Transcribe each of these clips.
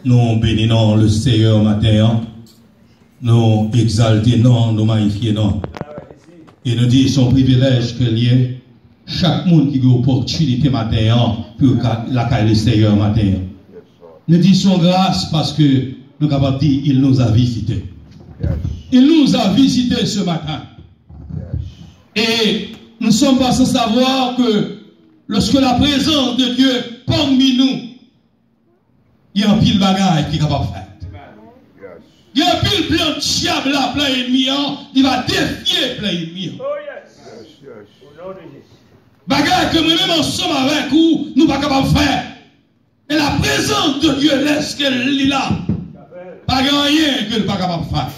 Nous bénissons le Seigneur matin, nous exaltons, nous magnifions. Et nous disons son privilège que lié chaque monde qui a l'opportunité matin pour la caille du Seigneur matin. Nous disons grâce parce que nous sommes capables de dire il nous a visités. Il nous a visités ce matin. Et nous sommes pas sans savoir que lorsque la présence de Dieu parmi nous, il y a un pile bagaille qui est capable de faire. Il y a un pile plein de diable là, plein d'ennemis, il va défier plein d'ennemis. Bagaille que nous-mêmes ensemble avec vous, nous ne sommes pas capables de faire. Et la présence de Dieu laisse qu'elle est là. Pas rien que nous ne sommes pas capables de faire.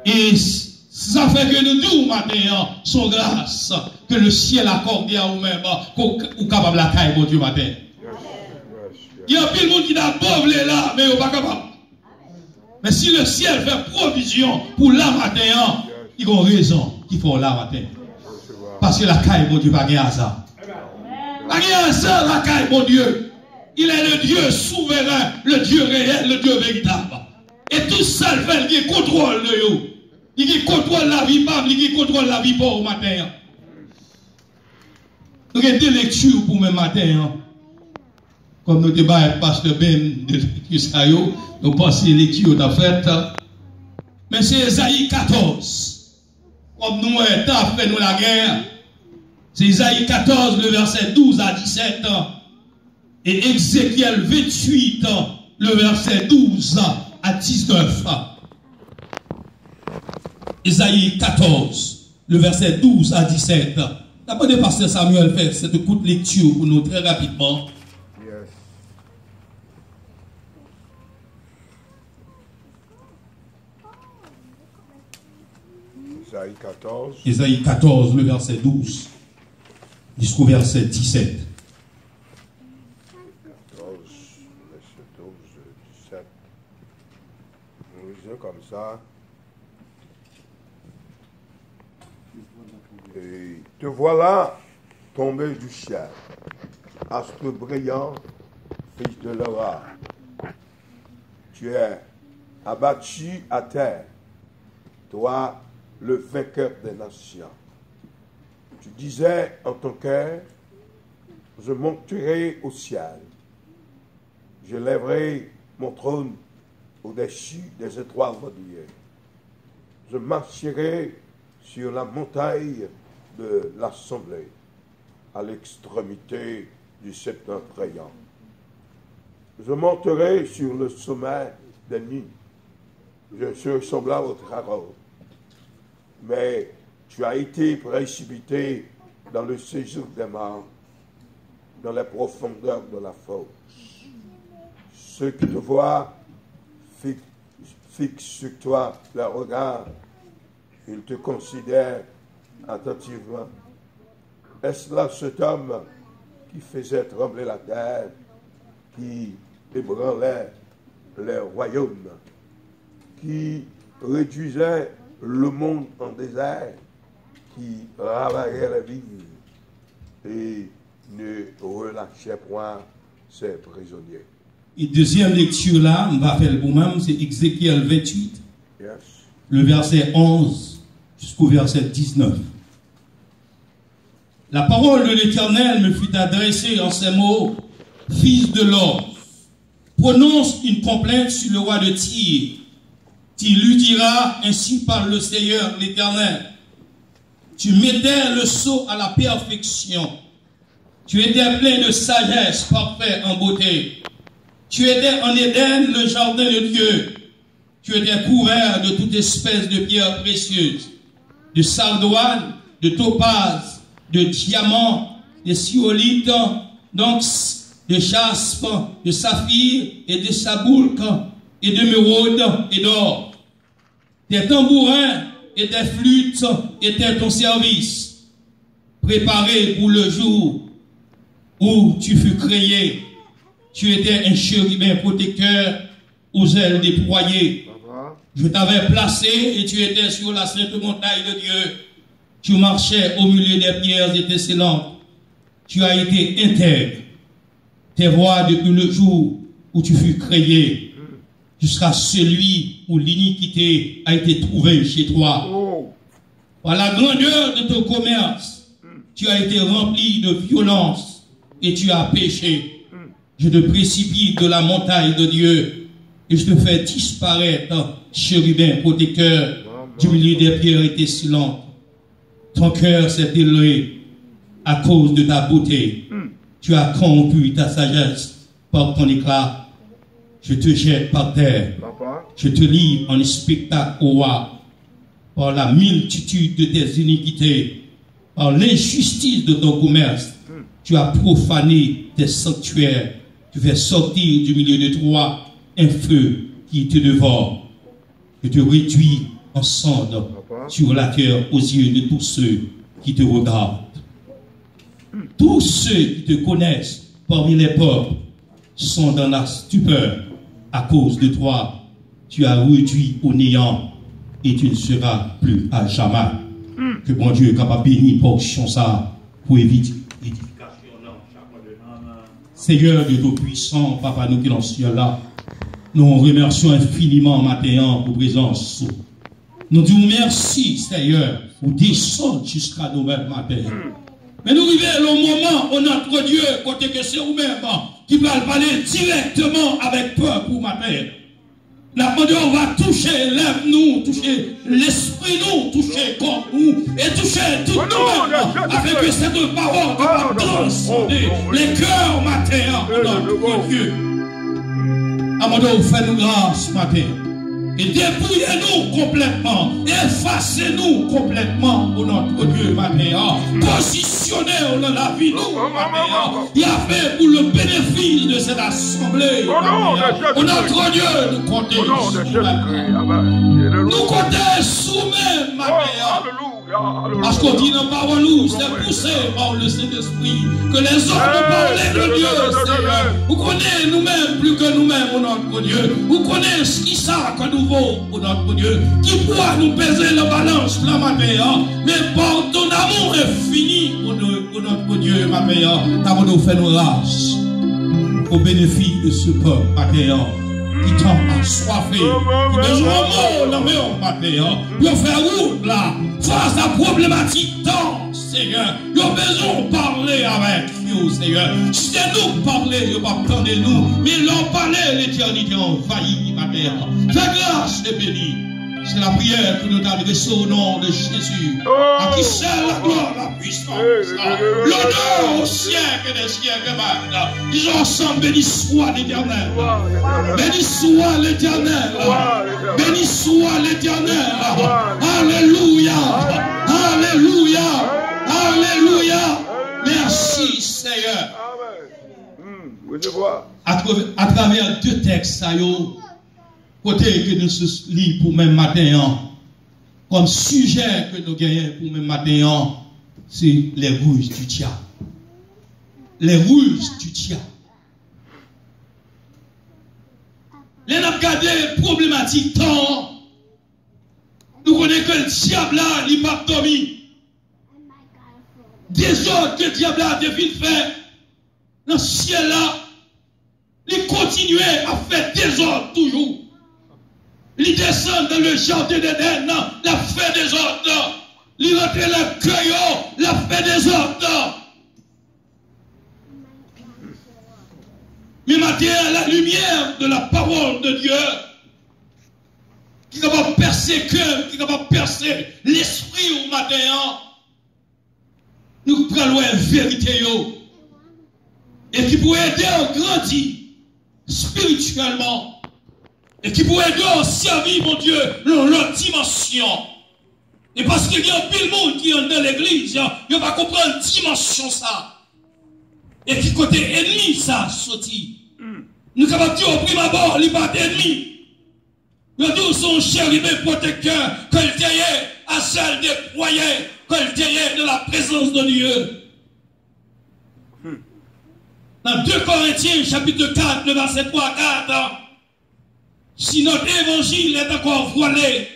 Et ça fait que nous disons matin, son grâce, que le ciel accorde à vous-même, qu'on est capable de la caille, mon Dieu, matin. Il y a plein de monde qui n'a pas là, mais ils ne sont pas capables. Mais si le ciel fait provision pour la matin, ils ont raison qu'il faut la matin. Parce que la caille, mon Dieu, pas de hasard. Pas de hasard, la caille, mon Dieu. Il est le Dieu souverain, le Dieu réel, le Dieu véritable. Et tout ça, il fait, il contrôle de vous. Il contrôle la vie, il contrôle la vie pour le matin. Nous avons des lectures pour le matin. Comme nous débat avec Pasteur Ben de Kisayo, nous pensons les lectures de fait. Mais c'est Esaïe 14. Comme nous avons fait nous la guerre. C'est Esaïe 14, le verset 12 à 17. Et Ézéchiel 28, le verset 12 à 19. Esaïe 14, le verset 12 à 17. D'abord, le pasteur Samuel fait cette courte lecture pour nous très rapidement. Esaïe 14, le verset 12, jusqu'au verset 17. 14, verset 12, 17. Nous lisons comme ça. Et te voilà tombé du ciel, astre brillant, fils de Laura. Tu es abattu à terre, toi, le vainqueur des nations. Tu disais en ton cœur, je monterai au ciel, je lèverai mon trône au-dessus des étoiles de Dieu. Je marcherai sur la montagne de l'assemblée, à l'extrémité du septentrion. Je monterai sur le sommet des nuits. Je serai semblable au dragon. Mais tu as été précipité dans le séjour des morts, dans les profondeurs de la fosse. Ceux qui te voient fixent sur toi leur regard. Ils te considèrent attentivement. Est-ce là cet homme qui faisait trembler la terre, qui ébranlait les royaumes, qui réduisait le monde en désert, qui ravageait les vignes et ne relâchait point ses prisonniers? Et deuxième lecture là, on va faire pour moi, c'est Ézéchiel 28, Yes. le verset 11 jusqu'au verset 19. La parole de l'Éternel me fut adressée en ces mots: Fils de l'homme, prononce une complainte sur le roi de Tyr. Tu lui diras: ainsi parle le Seigneur l'Éternel. Tu mettais le sceau à la perfection. Tu étais plein de sagesse, parfait en beauté. Tu étais en Éden, le jardin de Dieu. Tu étais couvert de toute espèce de pierres précieuses, de sardoine, de topaz, de diamants, de siolite, d'onx, de jaspe, de saphir et de saboulque, et d'émeraude et d'or. Tes tambourins et tes flûtes étaient ton service, préparé pour le jour où tu fus créé. Tu étais un chérubin protecteur aux ailes déployées. Je t'avais placé et tu étais sur la sainte montagne de Dieu. Tu marchais au milieu des pierres étincelantes. Tu as été intègre. Tes voies depuis le jour où tu fus créé, jusqu'à celui où l'iniquité a été trouvée chez toi. Par la grandeur de ton commerce, tu as été rempli de violence et tu as péché. Je te précipite de la montagne de Dieu et je te fais disparaître, chérubin protecteur, du milieu des pierres étincelantes. Ton cœur s'est élevé à cause de ta beauté. Tu as corrompu ta sagesse par ton éclat. Je te jette par terre. Je te livre en spectacle au roi. Par la multitude de tes iniquités, par l'injustice de ton commerce, tu as profané tes sanctuaires. Tu fais sortir du milieu de toi un feu qui te dévore. Je te réduis en cendres sur la terre aux yeux de tous ceux qui te regardent. Tous ceux qui te connaissent parmi les peuples sont dans la stupeur à cause de toi. Tu as réduit au néant et tu ne seras plus à jamais. Que bon Dieu est capable de bénir portion ça pour éviter l'édification. Seigneur Dieu Tout-Puissant, Papa, nous qui sommes ciel là, nous remercions infiniment matin pour présence. Nous disons merci, Seigneur, pour descendre jusqu'à nous-mêmes matin. Mais nous arrivons au moment où notre Dieu, côté que c'est vous-même, qui va parler directement avec peur pour matin. La demande, on va toucher l'âme, toucher l'esprit, toucher le corps, et toucher tout nous-mêmes, avec cette parole qui va transcender les cœurs matin, notre Dieu. Amandou, fais-nous grâce matin. Et dépouillez-nous complètement. Effacez-nous complètement pour notre Dieu matin. Positionnez-nous dans la vie nous matin. Il a fait pour le bénéfice de cette assemblée. Pour notre Dieu, nous comptons. Nous comptons sous-même matin. Parce qu'on dit dans la parole, c'est poussé par le Saint-Esprit que les hommes ont parlé de Dieu, Seigneur. Vous connaissez nous-mêmes plus que nous-mêmes, pour notre Dieu. Vous connaissez ce qui ça que nous vaut pour notre Dieu. Qui pourra nous peser la balance, la matin, mais par ton amour infini pour notre Dieu, ma Père, t'as nous fait nos races au bénéfice de ce peuple, ma Père, qui t'a assoiffé, qui besoin de dans mon matin, pour faire route là, face à la problématique tant, Seigneur, ils ont besoin de parler avec nous, Seigneur. Si c'est nous parler, ils ne pas attendre nous, mais leur parler, l'éternité envahit, ma Père. Fais grâce et bénis. C'est la prière que nous t'adressons au nom de Jésus. À qui seul la gloire, la puissance, l'honneur au siècle des siècles. Ils ont ensemble, béni soit l'Éternel. Béni soit l'Éternel. Béni soit l'Éternel. Alléluia. Alléluia. Alléluia. Merci Seigneur. À travers deux textes, ça y est. Côté que nous lisons pour même matin, comme sujet que nous gagnons pour même matin, c'est les ruses du diable. Les ruses du diable. Les nous regardé problématique tant, nous connaissons que le diable là, il n'a pas dormi. Des autres que le diable a devine faire dans le ciel là, il continuait à faire des ordres toujours. Il descend dans le jardin d'Éden, la fait des ordres. Il rentre dans le cueillot, la fait des ordres. Mais maintenant, la lumière de la parole de Dieu, qui va percer le cœur, qui va percer l'esprit au matin, nous prenons la vérité, et qui pourrait aider à grandir spirituellement. Et qui pourrait aider à servir, mon Dieu, dans leur dimension. Et parce qu'il y a un pile monde qui est dans l'église, il va comprendre dimension ça. Et qui côté ennemi ça sorti. Nous sommes capables de dire au prime abord, il n'y a pas d'ennemi. Nous disons son chérubin protecteur, que le derrière à celle déployée, que le derrière de la présence de Dieu. Dans 2 Corinthiens, chapitre 4, le verset 3 à 4, si notre évangile est encore voilé,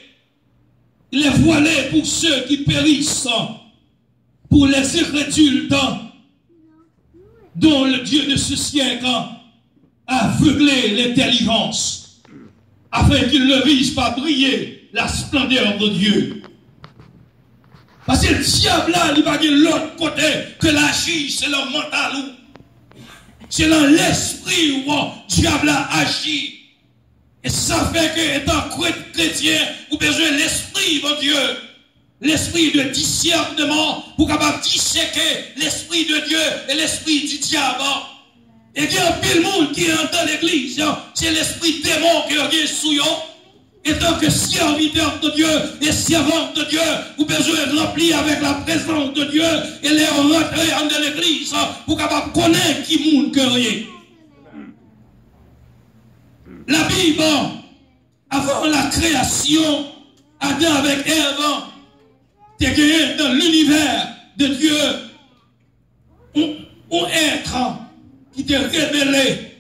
il est voilé pour ceux qui périssent, pour les incrédules dont le Dieu de ce siècle a aveuglé l'intelligence, afin qu'ils ne visent pas briller la splendeur de Dieu. Parce que le diable là, il va de l'autre côté que l'agir, c'est le mental. C'est dans l'esprit où le diable agit. Et ça fait que, étant chrétien, vous avez besoin de l'esprit, mon Dieu. L'esprit de discernement, pour capable disséquer l'esprit de Dieu et l'esprit du diable. Et il y a un pile monde qui est dans l'église, c'est l'esprit démon qui est sous eux. Et tant que serviteur de Dieu et servant de Dieu, vous avez besoin de remplir avec la présence de Dieu et les rentrer dans l'église pour capable connaître qui monde que rien. La Bible, avant la création, Adam avec Ève, t'es gagné dans l'univers de Dieu, un être qui t'est révélé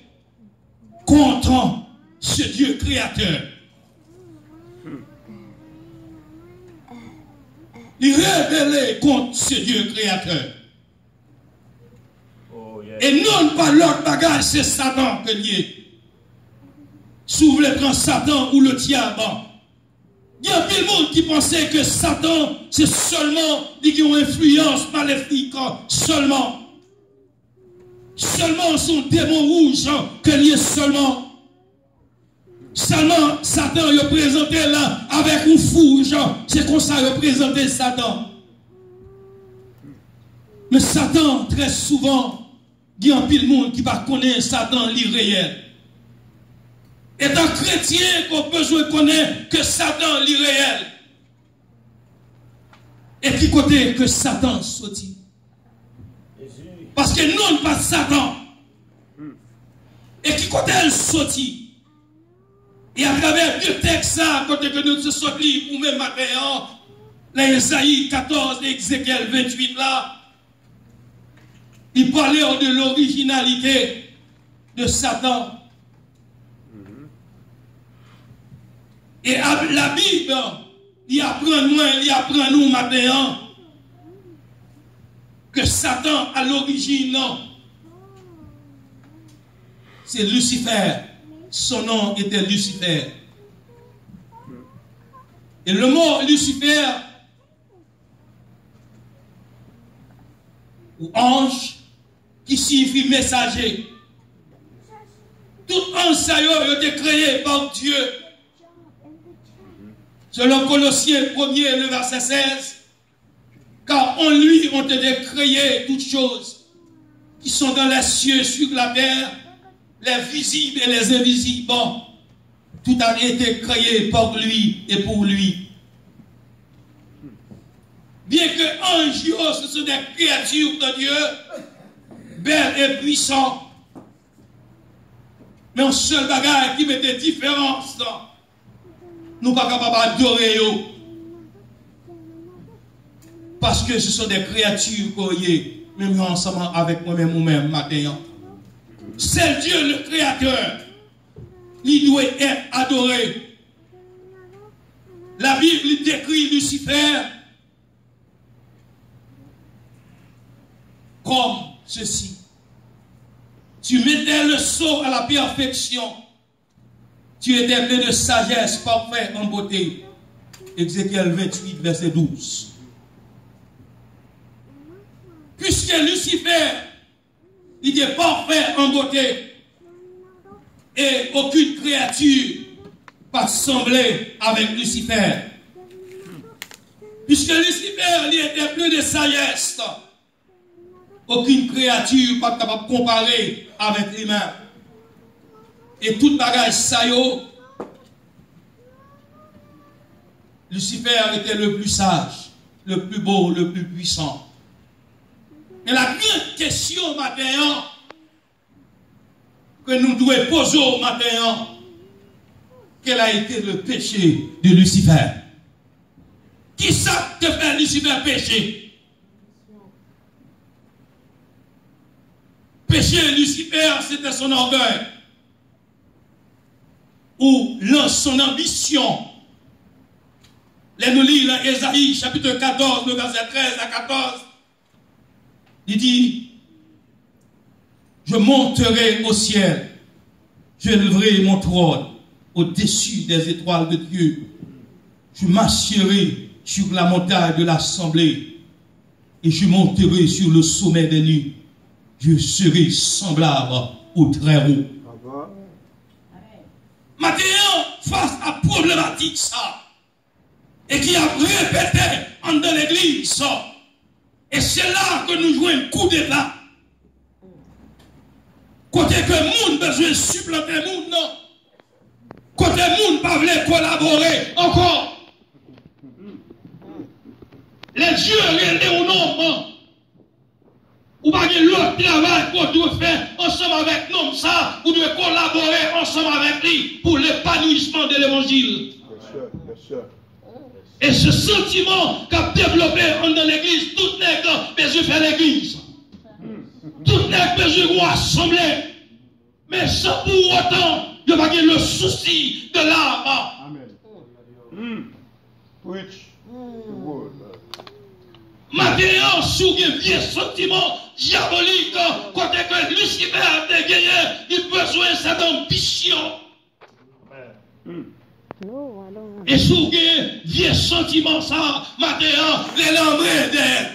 contre ce Dieu créateur. Il révélé contre ce Dieu créateur. Oh, yeah. Et non pas l'autre bagage, c'est Satan que lié. Si vous voulez prendre Satan ou le diable, il y a plein de monde qui pensait que Satan, c'est seulement qui ont influence maléfique, seulement son démon rouge que lié seulement. Seulement, Satan est présenté là avec un fouge. C'est comme ça qu'il présenté Satan. Mais Satan, très souvent, il y a un pile de monde qui va connaître Satan l'irréel. Étant chrétien, qu'on a besoin de connaître que Satan l'irréel. Et qui côté que Satan sorti. Parce que non pas Satan. Et qui côté elle sorti. Et à travers deux textes, côté que nous sommes sortis pour même matin, dans Esaïe 14 et Ézéchiel 28 là, il parlait de l'originalité de Satan. Et la Bible, il apprend nous maintenant que Satan à l'origine, c'est Lucifer. Son nom était Lucifer. Et le mot Lucifer, ou ange, qui signifie messager. Tout ange, ça a été créé par Dieu. Selon Colossiens 1er, le verset 16, car en lui ont été créées toutes choses qui sont dans les cieux, sur la terre, les visibles et les invisibles. Bon, tout a été créé par lui et pour lui. Bien que anges, ce sont des créatures de Dieu, belles et puissantes, mais un seul bagage qui mettait différence, nous ne sommes pas capables d'adorer eux. Parce que ce sont des créatures qui même ensemble avec moi-même ou même matin. C'est Dieu le Créateur. Il doit être adoré. La Bible décrit Lucifer comme ceci. Tu mettais le sceau à la perfection. Tu étais plein de sagesse, parfait en beauté. Ézéchiel 28, verset 12. Puisque Lucifer, il est parfait en beauté, et aucune créature pas semblée avec Lucifer. Puisque Lucifer, il était plein de sagesse, aucune créature pas capable de comparer avec lui-même. Et tout bagage saillot, Lucifer était le plus sage, le plus beau, le plus puissant. Et la grande question matin que nous devons poser au matin, quel a été le péché de Lucifer? Qui ça te fait Lucifer pécher? Péché Lucifer, c'était son orgueil. Ou son ambition. Les nous lisons dans Ésaïe chapitre 14, le verset 13 à 14. Il dit, je monterai au ciel, je lèverai mon trône au-dessus des étoiles de Dieu. Je m'assierai sur la montagne de l'assemblée et je monterai sur le sommet des nues. Je serai semblable au Très-Haut. Maintenant, face à la problématique ça, et qui a répété dans l'église ça, et c'est là que nous jouons un coup d'état. Côté que le monde besoin de supplanter le monde, non. Côté le monde pas voulait collaborer encore. Les dieux réels au nom. Ou pas que l'autre travail qu'on doit faire ensemble avec nous, ça, vous devez collaborer ensemble avec lui pour l'épanouissement de l'évangile. Et ce sentiment qu'a développé dans l'église, tout n'est que besoin de faire l'église. Tout n'est que besoin de rassembler. Mais sans pour autant, il n'y a pas le souci de l'âme. Amen. Preach. Maintenant, sous un vieux sentiment diabolique, côté que Lucifer a gagné, il a besoin de cette ambition. Et sous un vieux sentiment, ça, maintenant, les langues d'elle.